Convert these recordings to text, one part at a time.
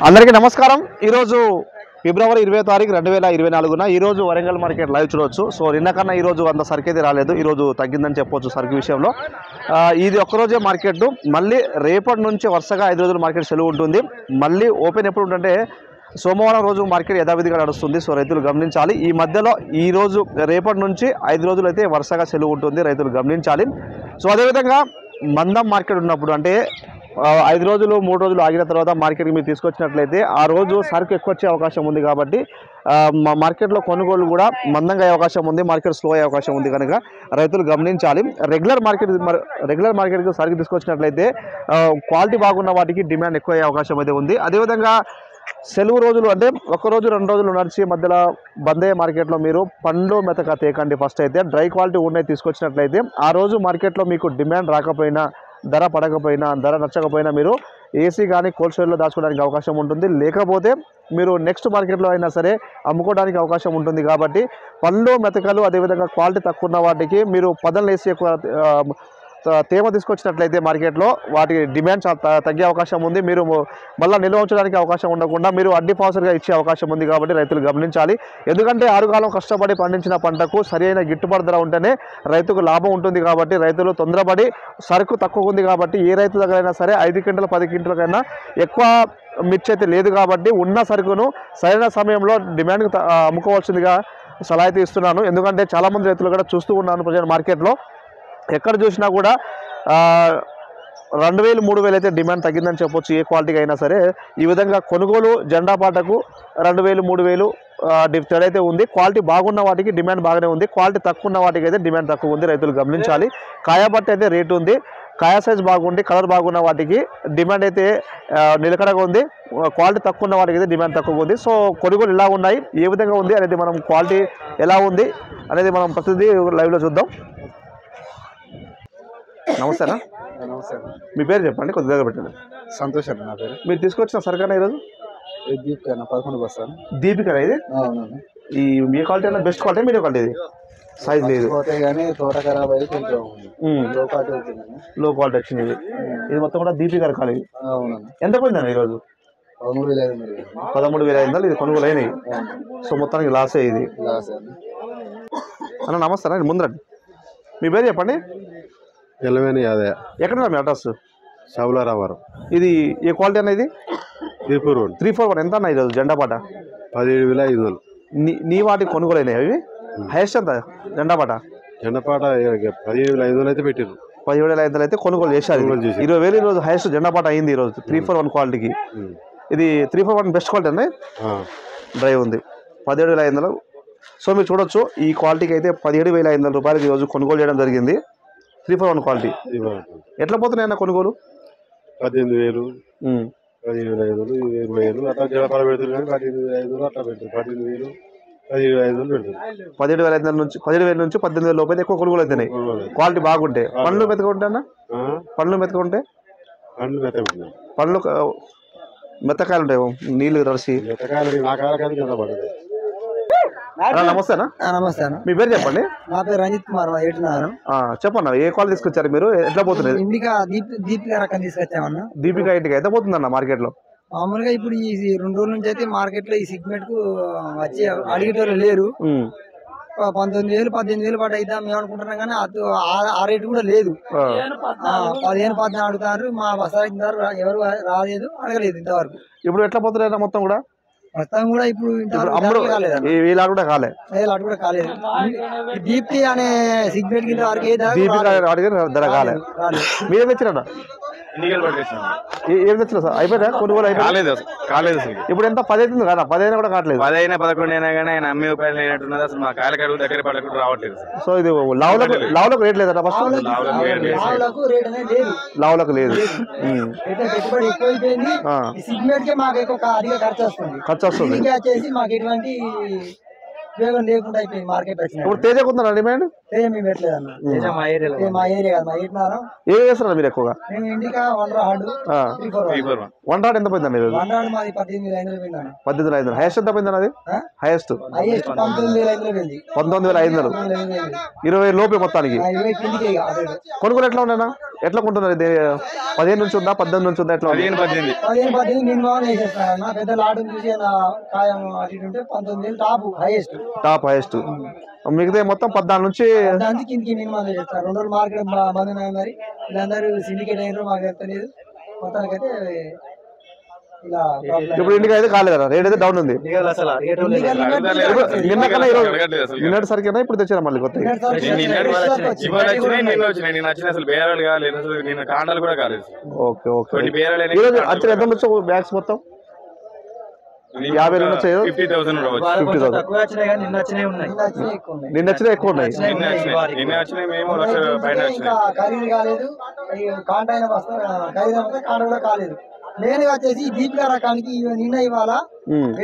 అందరికీ నమస్కారం। ఈరోజు ఫిబ్రవరి 20 తారీఖు 2024న ఈరోజు వరంగల్ మార్కెట్ లైవ్ చూడొచ్చు। సో నిన్న కన్నా ఈరోజు అంత సరికేది రాలేదు, ఈరోజు తగ్గిందని చెప్పొచ్చు సరుకు విషయంలో। ఇది ఒక్కరోజే మార్కెట్, మళ్ళీ రేపటి నుంచి వరుసగా 5 రోజులు మార్కెట్ సెలవు ఉంటుంది। మళ్ళీ ఓపెన్ ఎప్పుడు ఉంటుందంటే సోమవారం రోజు మార్కెట్ యథావిధిగా నడుస్తుంది। సో రైతులు గమనించాలి, ఈ మధ్యలో ఈ రోజు రేపటి నుంచి 5 రోజులు అయితే వరుసగా సెలవు ఉంటుంది, రైతులు గమనించాలి। సో అదేవిధంగా మందం మార్కెట్ ఉన్నప్పుడు అంటే 5 రోజులు 3 రోజులు ఆగిన తర్వాత మార్కెట్కి మీరు తీసుకొచ్చినట్లయితే ఆ రోజు సరుకు ఎక్కువ వచ్చే అవకాశం ఉంది కాబట్టి మార్కెట్లో కొనుగోలు కూడా మందంగా అయ్యే అవకాశం ఉంది, మార్కెట్ స్లో అయ్యే అవకాశం ఉంది కనుక రైతులు గమనించాలి। రెగ్యులర్ మార్కెట్కి సరుకు తీసుకొచ్చినట్లయితే క్వాలిటీ బాగున్న వాటికి డిమాండ్ ఎక్కువ అయ్యే అవకాశం అయితే ఉంది। అదేవిధంగా సెలవు రోజులు అంటే ఒక్కరోజు 2 రోజులు నడిచి మధ్యలో బంద్ అయ్యే మార్కెట్లో మీరు పండ్లు మెతక తేకండి। ఫస్ట్ అయితే డ్రై క్వాలిటీ ఉన్నాయి తీసుకొచ్చినట్లయితే ఆ రోజు మార్కెట్లో మీకు డిమాండ్ రాకపోయినా, ధర పడకపోయినా, ధర నచ్చకపోయినా మీరు ఏసీ కానీ కోల్డ్ స్టోరేజ్లో దాచుకోవడానికి అవకాశం ఉంటుంది, లేకపోతే మీరు నెక్స్ట్ మార్కెట్లో అయినా సరే అమ్ముకోవడానికి అవకాశం ఉంటుంది। కాబట్టి పళ్ళు మెతకలు అదేవిధంగా క్వాలిటీ తక్కువ ఉన్న వాటికి మీరు పదలు వేసి ఎక్కువ తేమ తీసుకొచ్చినట్లయితే మార్కెట్లో వాటికి డిమాండ్ తగ్గే అవకాశం ఉంది, మీరు మళ్ళీ నిల్వ ఉంచడానికి అవకాశం ఉండకుండా మీరు అడ్డి పాసులుగా ఇచ్చే అవకాశం ఉంది। కాబట్టి రైతులు గమనించాలి, ఎందుకంటే ఆరుగాలం కష్టపడి పండించిన పంటకు సరైన గిట్టుబాటు ధర ఉంటేనే రైతుకు లాభం ఉంటుంది। కాబట్టి రైతులు తొందరపడి సరుకు తక్కువ ఉంది కాబట్టి ఏ రైతు దగ్గరైనా సరే 5 క్వింటల్ 10 క్వింటల్ కన్నా ఎక్కువ మిర్చి అయితే లేదు కాబట్టి ఉన్న సరుకును సరైన సమయంలో డిమాండ్కి అమ్ముకోవాల్సిందిగా సలహా అయితే ఇస్తున్నాను। ఎందుకంటే చాలామంది రైతులు కూడా చూస్తూ ఉన్నాను ప్రజెంట్ మార్కెట్లో ఎక్కడ చూసినా కూడా 2000 3000 అయితే డిమాండ్ తగ్గిందని చెప్పొచ్చు ఏ క్వాలిటీకి అయినా సరే। ఈ విధంగా కొనుగోలు జెండా పాటకు 2000 3000 డిఫరెంట్ అయితే ఉంది, క్వాలిటీ బాగున్న వాటికి డిమాండ్ బాగానే ఉంది, క్వాలిటీ తక్కువ ఉన్న వాటికి అయితే డిమాండ్ తక్కువ ఉంది, రైతులు గమనించాలి। కాయ బట్టి అయితే రేటు ఉంది, కాయ సైజ్ బాగుండి కలర్ బాగున్న వాటికి డిమాండ్ అయితే నిలకడగా ఉంది, క్వాలిటీ తక్కువ ఉన్న వాటికి అయితే డిమాండ్ తక్కువ ఉంది। సో కొనుగోలు ఎలా ఉన్నాయి, ఏ విధంగా ఉంది అనేది మనం క్వాలిటీ ఎలా ఉంది అనేది మనం ప్రతిదీ లైవ్లో చూద్దాం। నమస్తేనా? నమస్తే, మీ పేరు చెప్పండి, కొద్ది దగ్గర పెట్టండి। సంతోష్ అన్న నా పేరు। మీరు తీసుకొచ్చిన సరుకన్నా ఈరోజు దీపిక 11 బస్తాను। దీపిక ఇది ఈ మీ క్వాలిటీ అన్న బెస్ట్ క్వాలిటీ, మీడియం క్వాలిటీ, ఇది సైజ్ లేదు కానీ తోట ఖరాబ్ అయ్యి కొంచెం లో క్వాలిటీ వచ్చింది, లో క్వాలిటీ వచ్చింది ఇది మొత్తం కూడా దీపిక రకాలు। ఎంత పోయిందన్న ఈరోజు? 13,500 ఇది కొనుగోలు అయినాయి। సో మొత్తానికి లాసే ఇది అన్న। నమస్తే అన్న, ముందరండి, మీ పేరు చెప్పండి। ఎలవేని అదే ఎక్కడ మీ అడ్రస్? సౌలారావారం। ఇది ఏ క్వాలిటీ అనేది? 341 ఎంత అన్న ఈరోజు జెండా పాట? 17,500 నీ వాటికి కొనుగోలు అయినాయి అవి? హైయెస్ట్ ఎంత జెండా పాట? జెండా పాట 17,500 అయితే పెట్టారు, 17,500 అయితే కొనుగోలు చేశారు। 20,000 ఈరోజు హైయెస్ట్ జెండా పాట అయింది ఈరోజు 341 క్వాలిటీకి। ఇది 341 బెస్ట్ క్వాలిటీ అండి, డ్రై ఉంది 17,500। సో మీరు చూడొచ్చు ఈ క్వాలిటీకి అయితే 17,500 రూపాయలకి ఈరోజు కొనుగోలు చేయడం జరిగింది 341 క్వాలిటీ। ఎట్లా పోతున్నాయి అన్న కొనుగోలు? 18,000 15,500 20,000 అట్లా జలపాల పెడుతుంది, కానీ 18,500 అట్లా పెడుతుంది, 18,000 17,500 పెడుతుంది। 17,500 నుంచి 17,000 నుంచి 18,000 లోపు అయితే ఎక్కువ కొనుగోలు అవుతున్నాయి, క్వాలిటీ బాగుంటే। పండ్లు మెతకుంటే అన్న, పండ్లు మెతకుంటే పండ్లు మెత్తకాయలు ఉంటాయి, నీళ్ళు తడిసి। నమస్తేనా? నమస్తే అన్న, మీ పేరు చెప్పండి। నా పేరు రంజిత్ కుమార్, చెప్పన్న ఏ క్వాలిటీ తీసుకొచ్చారు మీరు, ఎట్లా పోతుంది? ఇండికా దీపిక రకం తీసుకొచ్చామన్న। దీపిక ఇంటికి ఎంత పోతుందన్న మార్కెట్ లో? మామూలుగా ఇప్పుడు ఈ 2 రోజుల నుంచి అయితే మార్కెట్ లో ఈ సిగ్మెంట్ కు వచ్చి అడిగేటోళ్ళు లేరు। 19,000 18,000 పాటు అయితే మేము అనుకుంటున్నాం, కానీ ఆ రేటు కూడా లేదు। 15 14 అడుగుతారు, మా బసారు ఎవరు రాలేదు, అడగలేదు ఇంతవరకు। ఇప్పుడు ఎట్లా పోతున్నాయి మొత్తం కూడా? ప్రస్తుతం కూడా ఇప్పుడు వీళ్ళు కూడా కాలే, అటు కూడా కాలేదు। దీప్తి అనే సిగ్మెంట్ కింద వరకు ధర కాలే। మీరేం తెచ్చినా? ఏం తెచ్చినా సార్? అయిపోయినా కొనుగోలు? అయిపోయింది కాలేదు। ఇప్పుడు ఎంత 10 అవుతుంది కదా? 10 అయినా కూడా కావట్లేదు, 10 అయినా 11 అయినా కానీ ఆయన అమ్మే ఉపాయం లేనట్టున్నది, అసలు మా కాయల కడుగు దగ్గర పడకుండా రావట్లేదు। సో ఇది లావులకు రేట్ లేదా? ఫస్ట్ లావులకు లేదు, పెట్టుబడి ఎక్కువైపోయింది, సిగ్మెంట్ కే మాకు ఎక్కువ ఖర్చు వస్తుంది, ఖర్చు వస్తుంది। మాకు ఎటువంటి ఉపయోగం లేకుండా అయిపోయింది మార్కెట్ వచ్చిన ఇప్పుడు తేజ కొందా డిమాండ్ మేము పెట్టలేదు అన్న మా ఏరియా కాదు మా ఏరియాలో ఏం చేస్తున్నారు మీరు ఎక్కువగా మేము ఇండికా 1 రాడ్ 1 రాడ్ ఎంత పోయిందండి 1 రాడ్ మాది 18,500 పోయిందండి 18,500 హైయెస్ట్ ఎంత పోయిందండి అది హైయెస్ట్ 19,500 పోయింది 19,500 20 లోపే మొత్తానికి కొనుగోలు ఎట్లా ఉన్నాయన్నా ఎట్లా కొంటున్నారు ఇది 15 నుంచి ఉందా 18 నుంచి ఉందా ఎట్లా 18 మినిమం వేసేస్తారన్న పెద్ద లాట్ చూసి కాయం అటు ఇటు ఉంటే 19,000 టాప్ హైయెస్ట్ మిగతా మొత్తం 14 నుంచి దానికి కిందికి మినిమం వేసేస్తారు 2 రోజులు మార్కెట్ బంద్ ఉన్నాయి మరి వీళ్ళందరూ సిండికేట్ అయినారు మాకు తెలియదు మొత్తానికైతే ఇలా ఇప్పుడు ఇండికా అయితే కాలేదు రేట్ అయితే డౌన్ ఉంది నిన్న కన్నా ఈరోజు నిన్నటి సరికేనా ఇప్పుడు తెచ్చారా మళ్ళీ కొత్త ఓకే ఓకే ఈరోజు వచ్చిన ఎంత వచ్చావు బ్యాగ్స్ మొత్తం 50,000 వచ్చాయో 50,000 నిన్న వచ్చినా ఎక్కువ ఉన్నాయి ఇంకా ఖరీదు కాలేదు కాంటైన ఖరీదు కాంట కూడా కాలేదు మెయిన్ గా వచ్చేసి దీపిక రకానికి నిన్న ఇవాళ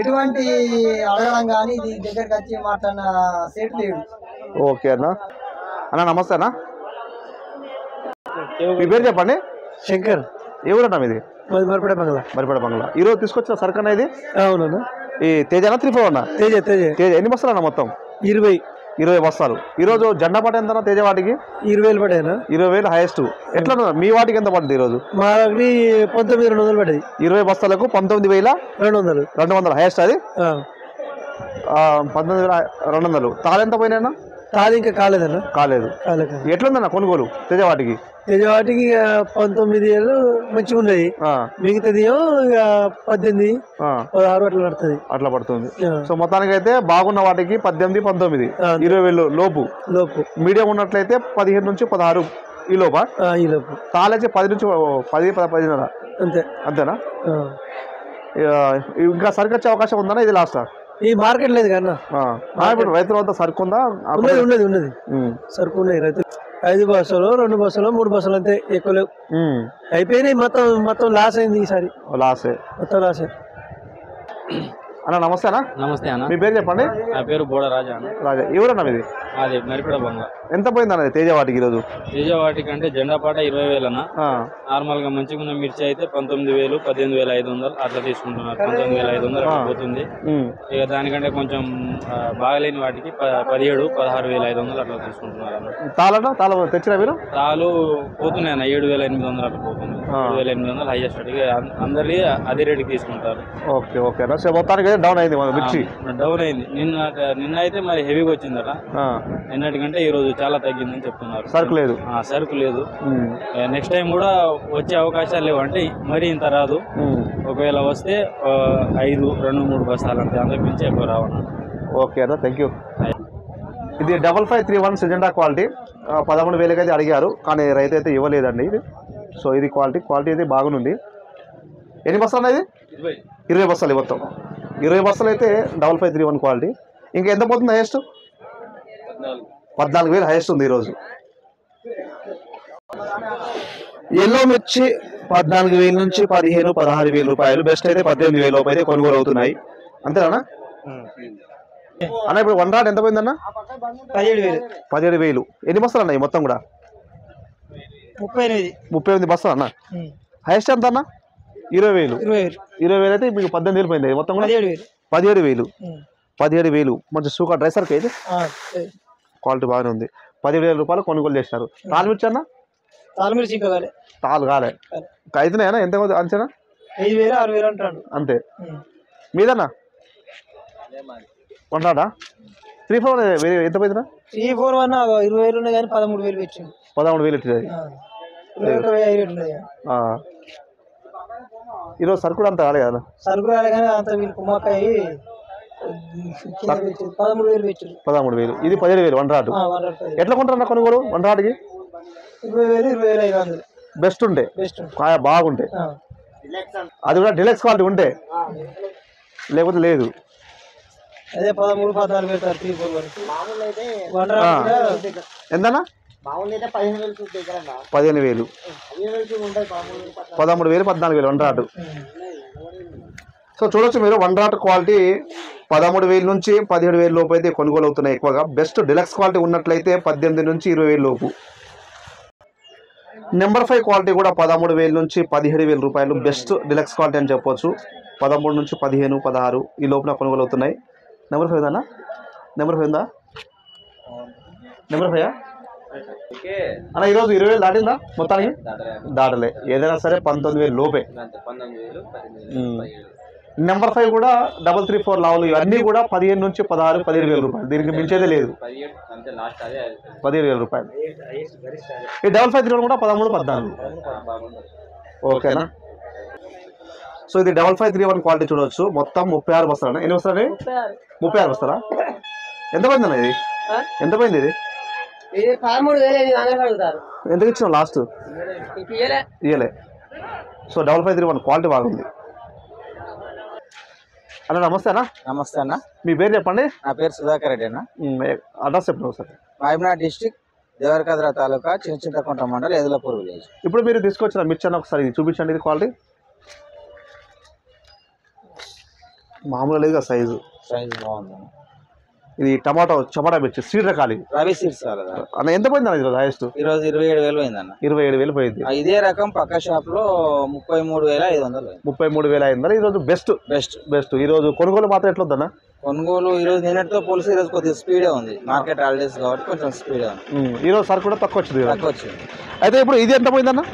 ఎటువంటి అడగడం కానీ ఇది దగ్గరకు వచ్చి మాట్లాడిన సేట్ లేడు. ఓకే అన్న అన్న నమస్తే అన్న మీ పేరు చెప్పండి. శంకర్. ఏ ఊరన్నా మీది? మరిపేట బంగ్లా. మరిపేట బంగ్లా. ఈరోజు తీసుకొచ్చిన సరుకు అన్న ఇది? అవునన్నా. ఈ తేజనా 3-4 అన్న? తేజ. ఎన్ని బస్తాలు అన్న మొత్తం? 20 బస్తాలు. ఈరోజు జెండా పాట ఎంత తేజ వాటికి? 20,000 పడ్డాయి. 20,000 హైయెస్ట్. ఎట్లా మీ వాటికి ఎంత పడుతుంది ఈరోజు? మా 19,200 పడ్డది. 20 బస్తాలకు 19,200 హైయెస్ట్. అది 19,200. తాళ ఎంత పోయినా? తాళి ఇంకా కాలేదన్న. కాలేదు. ఎట్లుందన్న కొనుగోలు తేజ వాటికి? 19,000 మంచిగా ఉన్నాయి. మిగతాది 18, 16 అట్లా పడుతుంది. అట్లా పడుతుంది. సో మొత్తానికి అయితే బాగున్న వాటికి 18, 19, 20,000 లోపు. మీడియం ఉన్నట్లయితే 15 నుంచి 16 ఈ లోప. తాళైతే 10 నుంచి 10-10.5. అంతేనా? ఇంకా సరుకు వచ్చే అవకాశం ఉందన్నా? ఇది లాస్ట్ ఈ మార్కెట్ లేదు కన్నా. ఇప్పుడు రైతుల వద్ద సరుకు ఉందా? ఉన్నది సరుకు ఉన్నాయి. రైతులు 5 బస్సులు 2 బస్సులు 3 బస్సులు అంతే, ఎక్కువ లేవు. అయిపోయినాయి. మొత్తం లాస్ అయింది ఈసారి. మొత్తం లాసే. అన్న నమస్తే అన్న. నమస్తే అన్న. మీ పేరు చెప్పండి. నా పేరు బోడ రాజా అన్న. రాజా ఎవరన్నా మీది? అది మరిపేట బంగ్లా. ఎంత పోయింది అన్నది తేజ వాటికి ఈరోజు? తేజ వాటికి అంటే జెండా పాట 20,000 అన్న. నార్మల్ గా మంచిగా ఉన్న మిర్చి అయితే 19,000, 18,500 అట్లా తీసుకుంటున్నారు. 19,500 అట్లా పోతుంది. ఇక దానికంటే కొంచెం బాగలేని వాటికి 17,000, 16,500 అట్లా తీసుకుంటున్నారు అన్న. తాళ తెచ్చినా మీరు? తాలు పోతున్నాయి అన్న. 7,800 అట్లా పోతుంది. 7,800 హైయెస్ట్. అందరి అదే రేటుకి తీసుకుంటారు. ఓకే ఓకే అన్న. మొత్తానికి డౌన్ అయింది మిర్చి. డౌన్ అయింది. నిన్న అయితే మరి హెవీగా వచ్చిందట. నిన్నటికంటే ఈ రోజు చాలా తగ్గిందని చెప్తున్నారు. సరుకు లేదు. నెక్స్ట్ టైం కూడా వచ్చే అవకాశాలు లేవు. అంటే మరీ ఇంత రాదు. ఒకవేళ వస్తే 5, 2-3 బస్తాలు అంతే, అంతకు మించి ఎక్కువ రావన్నా. ఓకే అన్న, థ్యాంక్ యూ. ఇది 5531 సిజెండా క్వాలిటీ. 11,000 అయితే అడిగారు, కానీ రైతు అయితే ఇవ్వలేదండి ఇది. సో ఇది క్వాలిటీ అయితే బాగుంది. ఎన్ని బస్తాలు అనేది? 20 బస్తాలు మొత్తం. 20 బస్తాలు అయితే 5531 క్వాలిటీ. ఇంకా ఎంత పోతుంది హైయెస్ట్? 14,000 హైయెస్ట్ ఉంది ఈరోజు. ఎల్లో మిర్చి 14,000 నుంచి 15,000, 16,000 రూపాయలు. బెస్ట్ అయితే 18,000 లోపు అయితే కొనుగోలు అవుతున్నాయి. అంతేనా అన్న? ఇప్పుడు 1 రాడ్ ఎంత పోయిందన్న? 17,000. ఎన్ని బస్తాలు అన్నాయి మొత్తం కూడా? 38 బస్తాలు అన్న. హైయెస్ట్ ఎంత అన్న? 20,000. 20,000 అయితే మీకు 18,000 పోయింది మొత్తం కూడా. 17,000. మంచి సూకా డ్రై సరుకు అయితే క్వాలిటీ బాగానే ఉంది. 17,000 రూపాయలు కొనుగోలు చేసినారు. తాలు మిర్చి అన్న? తాలు కాలే అయితేనా? ఎంత అంచనా? 5,000, 6,000 అంతే. మీదన్నా 1 రాడా? 3-4 ఎంత పోయిందినా? 3-4 20,000 ఉన్నాయి కానీ 13,000 పెట్టింది. 13,000 ఇచ్చింది. ఈరోజు సరుకు కూడా అంత రాలే కదా? సరుకు రాలే కానీ అంత వీళ్ళు కుమ్మకాయ 13,000 పెట్టారు. 13,000. ఇది 17,000 1 రాడ్. ఎట్లా కొంటారన్న కొనుగోలు 1 రాడ్కి? 20,000, 20,500. బెస్ట్ ఉంటే, కాయ బాగుంటే, అది కూడా డిలక్స్ క్వాలిటీ ఉంటే, లేకపోతే లేదు. అదే 13,000, 14,000 పెడతారు. ఎంతనా? 15,000, 13,000, 14,000 1 రాడ్. సో చూడొచ్చు మీరు 1 రాడ్ క్వాలిటీ 13,000 నుంచి 17,000 లోపు అయితే కొనుగోలు అవుతున్నాయి ఎక్కువగా. బెస్ట్ డిలక్స్ క్వాలిటీ ఉన్నట్లయితే 18 నుంచి 20,000 లోపు. నెంబర్ 5 క్వాలిటీ కూడా 13,000 నుంచి 17,000 రూపాయలు బెస్ట్ డిలక్స్ క్వాలిటీ అని చెప్పొచ్చు. 13 నుంచి 15, 16 ఈ లోపల కొనుగోలు అవుతున్నాయి. నెంబర్ 5 అన్నా, నెంబర్ 5 ఉందా? నెంబర్ 5 అన్న ఈరోజు 20,000 దాటిందా మొత్తానికి? దాటలే. ఏదైనా సరే 19,000 లోపే. నెంబర్ 5 కూడా 334 లావులు ఇవన్నీ కూడా 15 నుంచి 16, 17,000 రూపాయలు. దీనికి మించేదే లేదు. 17,000 రూపాయలు. ఈ 553 కూడా 13, 14. ఓకేనా? సో ఇది 5531 క్వాలిటీ చూడవచ్చు. మొత్తం 36 బస్తాలు. ఎన్ని బస్తాలు? 36 బస్తాలా? ఎంత పోయింది అన్న ఇది? ఎంత పోయింది ఇది? ఎందుకు ఇచ్చిన లాస్ట్? ఇయ్యలే. సో 5531 క్వాలిటీ బాగుంది అన్న. నమస్తే అన్న. నమస్తే అన్న. మీ పేరు చెప్పండి. నా పేరు సుధాకర్ రెడ్డి అన్న. అడ్రస్ చెప్పండి సార్. మహబూబ్నగర్ డిస్ట్రిక్ట్, దేవరకద్ర తాలూకా, చింతకుంట మండలం, ఎదులపూర్ విలేజ్. ఇప్పుడు మీరు తీసుకొచ్చిన మిర్చి అన్న ఒకసారి చూపించండి. ఇది క్వాలిటీ మామూలు లేదు కదా, సైజు బాగుంది. ఇది టమాటా మిర్చి సీడ్ రకాలి. రవి సీడ్స్ అన్న. ఎంత పోయింది అన్న ఈరోజు? హైయెస్ట్ ఈరోజు 27,000 పోయింది అన్న. 27,000 పోయింది. ఇదే రకం పక్క షాప్ లో 33,500. 33,500. ఈరోజు బెస్ట్. ఈరోజు కొనుగోలు మాత్రం ఎట్లా వద్దన్న? కొనుగోలు ఈరోజు నిన్నటితో పోలిసి ఈరోజు కొద్దిగా స్పీడే ఉంది. మార్కెట్ హాలిడేస్ కాబట్టి కొంచెం స్పీడే ఉంది. ఈరోజు సరుకు కూడా తక్కువ వచ్చింది. అయితే ఇప్పుడు ఇది ఎంత పోయిందన్న?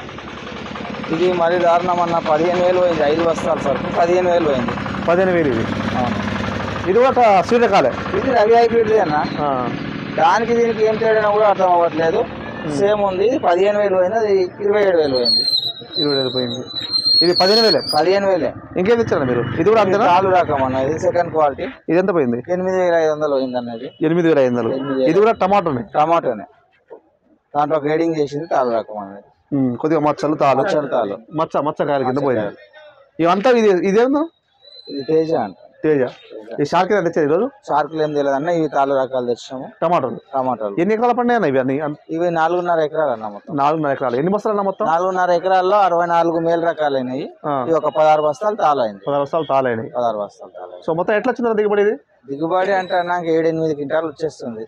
ఇది మరి దారుణం అన్న. 15,000 పోయింది. 5 బస్తాలు సరుకు 15,000 పోయింది. 15,000 ఇది. ఇది కూడా సీడ్ రకాలే. ఇది రవి హైబ్రిడ్ అన్న. దానికి దీనికి ఏం తేడా కూడా అర్థం అవ్వట్లేదు. సేమ్ ఉంది. 15,000 పోయింది. అది 27,000 పోయింది. 27,000 పోయింది. ఇది 15,000. ఇంకేం ఇచ్చారా మీరు? ఇది కూడా అంతేనా? చాలు రకం అన్న. ఇది సెకండ్ క్వాలిటీ. ఇది ఎంత పోయింది? 8,500 పోయింది అన్నది. 8,500. ఇది కూడా టమాటోనే. దాంట్లో గ్రేడింగ్ చేసింది తాలు రకం అన్నది. కొద్దిగా మచ్చలు తాలు మచ్చ కాయల కింద పోయింది. ఇవంతా ఇదేందో? ఇది తేజ అంట. ఈ షార్క్ ఎంత తెచ్చారు ఈరోజు? షార్కులు ఏం తెలియదు అన్న. ఇవి తాలు రకాలు తెచ్చాము. టమాటాలు ఎన్ని ఎకరాల పండుగ ఇవి అన్ని? ఇవి 4.5 ఎకరాలు అన్న. మొత్తం 4.5 ఎకరాలు. ఎన్ని బస్తాలు అన్న మొత్తం? 4.5 ఎకరాల్లో 64 మేలు రకాలు అయినాయి. ఇవి ఒక 16 బస్తాలు తాలు అయింది. 16 బస్తాలు తాలు అయినాయి. సో మొత్తం ఎట్లా వచ్చింది దిగుబడి? ఇది దిగుబడి అంటే నాకు 7-8 క్వింటాలు వచ్చేస్తుంది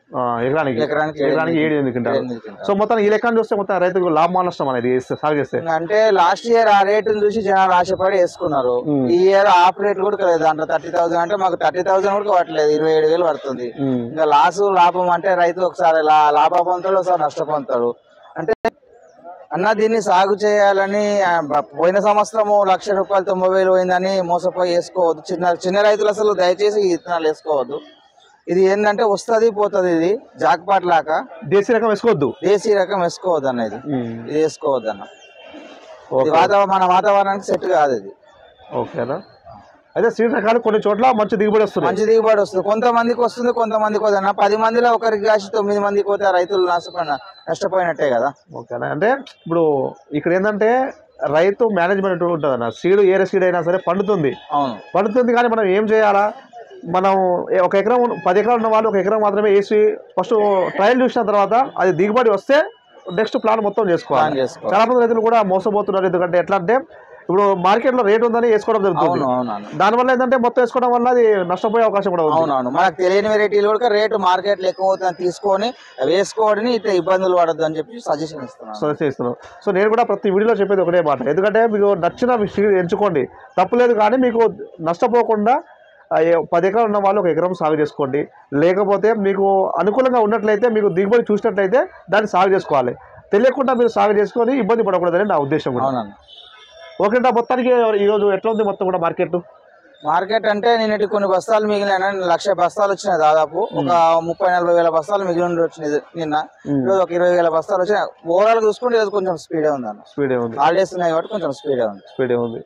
ఎకరానికి 7-8 క్వింటాలు. సో మొత్తం ఈ లెక్కను చూస్తే మొత్తం రైతుకు లాభం నష్టం అనేది సాగు చేస్తే అంటే లాస్ట్ ఇయర్ ఆ రేటును చూసి జనాలు ఆశపడి వేసుకున్నారు. ఈ ఇయర్ ఆఫ్ రేట్ కూడా లేదు. దాంట్లో 30,000 అంటే మాకు 30,000 కూడా పట్టలేదు. 27,000 పడుతుంది. ఇంకా లాభం అంటే రైతు ఒకసారి లాభ పొందుతాడు, ఒకసారి నష్ట పొందుతాడు. అంటే అన్న దీన్ని సాగు చేయాలని పోయిన సంవత్సరం 1,00,000 రూపాయలు 90,000 పోయిందని మోసపోయి వేసుకోవద్దు. చిన్న రైతులు అసలు దయచేసి ఈ విత్తనాలు వేసుకోవద్దు. ఇది ఏంటంటే వస్తుంది పోతుంది. ఇది జాక్పాట్ లాగా దేశీ రకం వేసుకోవద్దు అన్న. ఇది వేసుకోవద్దు అన్న. మన వాతావరణానికి సెట్ కాదు ఇది. ఓకేనా? అయితే సీడ్ రకాలు కొన్ని చోట్ల మంచి దిగుబడి వస్తుంది. కొంతమందికి వస్తుంది, కొంతమందికి వద్దన్న. 10 మందిలో ఒకరికి కాసి 9 మందికి పోతే రైతులు నష్టపోయినట్టే కదా. ఓకేనా? అంటే ఇప్పుడు ఇక్కడ ఏంటంటే రైతు మేనేజ్మెంట్ ఉంటుంది అన్న. సీడ్ ఏరే సీడ్ అయినా సరే పండుతుంది. కానీ మనం ఏం చేయాలా? మనం ఒక ఎకరం 10 ఎకరాలు ఉన్న వాళ్ళు 1 ఎకరం మాత్రమే వేసి ఫస్ట్ ట్రయల్ చూసిన తర్వాత అది దిగుబడి వస్తే నెక్స్ట్ ప్లాన్ మొత్తం చేసుకోవాలి. చాలా మంది రైతులు కూడా మోసపోతున్నారు. ఎందుకంటే ఎట్లా అంటే ఇప్పుడు మార్కెట్ లో రేట్ ఉందని వేసుకోవడం జరుగుతుంది. దానివల్ల ఏంటంటే మొత్తం వేసుకోవడం వల్ల అది నష్టపోయే అవకాశం కూడా ఉంది. అవునవును. మనకు తెలియని వెరైటీలు కూడా రేటు మార్కెట్ లో ఎక్కువ అవుతుంది తీసుకొని వేసుకోవడం ఇట్లా ఇబ్బందులు పడద్దు అని చెప్పి సజెషన్ ఇస్తున్నాను. సో నేను కూడా ప్రతి వీడియోలో చెప్పేది ఒకటే మాట. ఎందుకంటే మీకు నచ్చిన సీడ్ ఎంచుకోండి, తప్పులేదు. కానీ మీకు నష్టపోకుండా 10 ఎకరాలు ఉన్న వాళ్ళు 1 ఎకరం సాగు చేసుకోండి. లేకపోతే మీకు అనుకూలంగా ఉన్నట్లయితే, మీకు దిగుబడి చూసినట్లయితే దాన్ని సాగు చేసుకోవాలి. తెలియకుండా మీరు సాగు చేసుకొని ఇబ్బంది పడకూడదని నా ఉద్దేశం కూడా. ఓకేనా? మొత్తానికి ఈరోజు ఎట్లా ఉంది మొత్తం కూడా మార్కెట్ అంటే నిన్నటి కొన్ని బస్తాలు మిగిలిన 1,00,000 బస్తాలు వచ్చినాయి. దాదాపు ఒక 30-40 వేల బస్తాలు మిగిలి వచ్చినాయి నిన్న. ఈరోజు ఒక 20 వేల బస్తాలు వచ్చినాయి. ఓవరాల్ చూసుకుంటే ఈరోజు కొంచెం స్పీడే ఉంది అన్న. హాలిడేస్ ఉన్నాయి కాబట్టి కొంచెం స్పీడే ఉంది.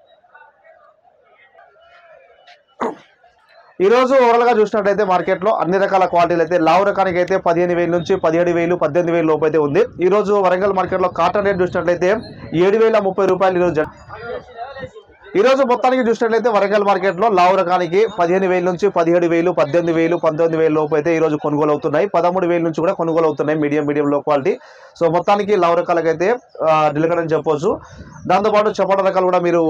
ఈ రోజు ఓవరాల్ గా చూసినట్లయితే మార్కెట్ లో అన్ని రకాల క్వాలిటీలు అయితే లావు రకానికి అయితే 15,000 నుంచి 17,000, 18,000 లోపు అయితే ఉంది. ఈ రోజు వరంగల్ మార్కెట్ లో కాటన్ రేట్ చూసినట్లయితే 7,030 రూపాయలు. ఈ రోజు ఈ రోజు మొత్తానికి చూసినట్లయితే వరంగల్ మార్కెట్ లో లావు రకానికి 15,000 నుంచి 17,000, 18,000, 19,000 లోపు అయితే ఈ రోజు కొనుగోలు అవుతున్నాయి. 13,000 నుంచి కూడా కొనుగోలు అవుతున్నాయి మీడియం లో క్వాలిటీ. సో మొత్తానికి లావు రకాలకైతే నిలకడని చెప్పొచ్చు. దాంతోపాటు చపట రకాలు కూడా మీరు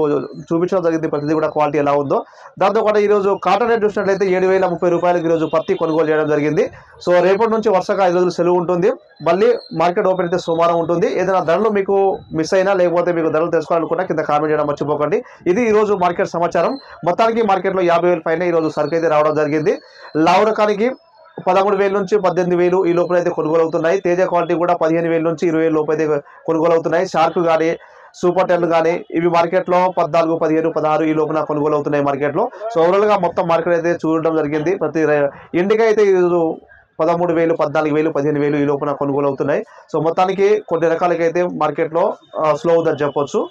చూపించడం జరిగింది, ప్రతిదీ కూడా క్వాలిటీ ఎలా ఉందో. దాంతోపాటు ఈ రోజు కాటన్ రేట్ చూసినట్లయితే 7,030 రూపాయలకి ఈ రోజు పత్తి కొనుగోలు చేయడం జరిగింది. సో రేపటి నుంచి వరుసగా 5 రోజులు సెలవు ఉంటుంది. మళ్ళీ మార్కెట్ ఓపెన్ అయితే సోమవారం ఉంటుంది. ఏదైనా ధరలు మీకు మిస్ అయినా లేకపోతే మీకు ధరలు తెలుసుకోవాలనుకున్నా కింద కామెంట్ చేయడం మర్చిపోకండి. ఇది ఈ రోజు మార్కెట్ సమాచారం. మొత్తానికి మార్కెట్లో 50,000 పైన ఈ రోజు సరుకు అయితే రావడం జరిగింది. లావు రకానికి 13,000 నుంచి 18,000 ఈ లోపల అయితే కొనుగోలు అవుతున్నాయి. తేజ క్వాలిటీ కూడా 15,000 నుంచి 20,000 లోపు అయితే కొనుగోలు అవుతున్నాయి. షార్క్ కానీ సూపర్ 10 కానీ ఇవి మార్కెట్లో 14, 15, 16 ఈ లోపల కొనుగోలు అవుతున్నాయి మార్కెట్లో. సో ఓవరాల్గా మొత్తం మార్కెట్ అయితే చూడడం జరిగింది. ప్రతి ఇండికి అయితే ఈరోజు 13,000, 14,000, 15,000 ఈ లోపల కొనుగోలు అవుతున్నాయి. సో మొత్తానికి కొన్ని రకాలకైతే మార్కెట్లో స్లో అవుతుందని చెప్పొచ్చు.